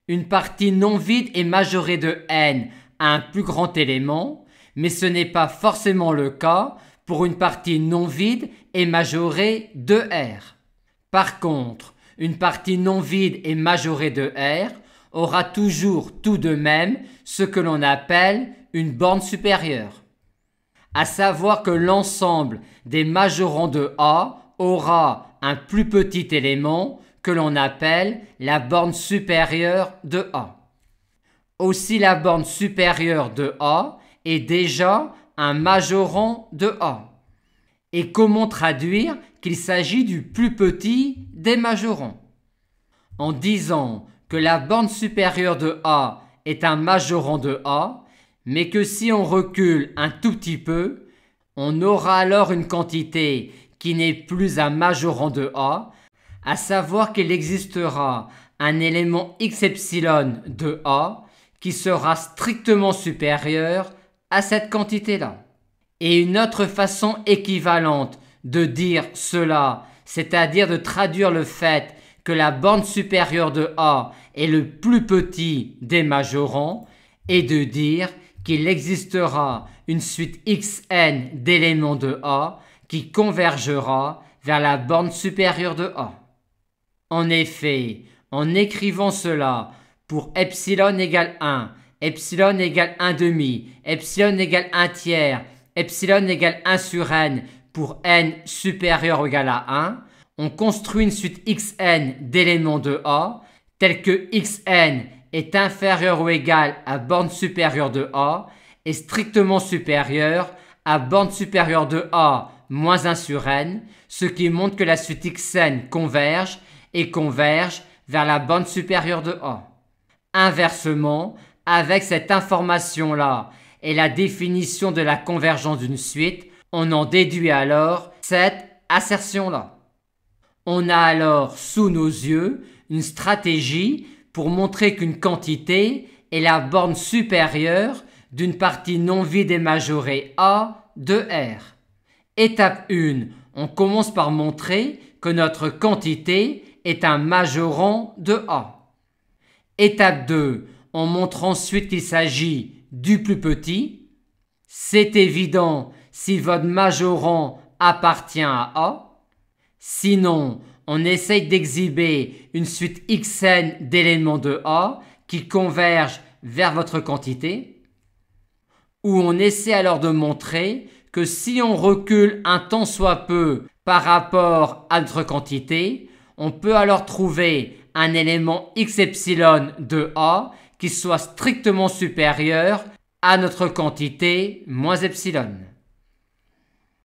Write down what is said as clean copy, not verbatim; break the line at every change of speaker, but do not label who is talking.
Une partie non vide est majorée de n à un plus grand élément, mais ce n'est pas forcément le cas pour une partie non vide est majorée de r. Par contre, une partie non vide est majorée de r aura toujours tout de même ce que l'on appelle une borne supérieure. À savoir que l'ensemble des majorands de A aura un plus petit élément que l'on appelle la borne supérieure de A. Aussi la borne supérieure de A est déjà un majorand de A. Et comment traduire qu'il s'agit du plus petit des majorands? En disant que la borne supérieure de A est un majorand de A, mais que si on recule un tout petit peu, on aura alors une quantité qui n'est plus un majorand de A, à savoir qu'il existera un élément x epsilon de A qui sera strictement supérieur à cette quantité-là. Et une autre façon équivalente de dire cela, c'est-à-dire de traduire le fait que la borne supérieure de A est le plus petit des majorands, est de dire qu'il existera une suite xn d'éléments de A qui convergera vers la borne supérieure de A. En effet, en écrivant cela pour epsilon égale 1, epsilon égale 1 demi, epsilon égale 1 tiers, epsilon égale 1 sur n pour n supérieur ou égal à 1, on construit une suite xn d'éléments de A telle que xn est inférieur ou égal à borne supérieure de A et strictement supérieur à borne supérieure de A moins 1 sur n, ce qui montre que la suite xn converge et converge vers la borne supérieure de A. Inversement, avec cette information-là et la définition de la convergence d'une suite, on en déduit alors cette assertion-là. On a alors sous nos yeux une stratégie pour montrer qu'une quantité est la borne supérieure d'une partie non vide et majorée A de R. Étape 1, on commence par montrer que notre quantité est un majorand de A. Étape 2, on montre ensuite qu'il s'agit du plus petit. C'est évident si votre majorand appartient à A. Sinon, on essaye d'exhiber une suite xn d'éléments de A qui convergent vers votre quantité. Ou on essaie alors de montrer que si on recule un tant soit peu par rapport à notre quantité, on peut alors trouver un élément x epsilon de A qui soit strictement supérieur à notre quantité moins epsilon.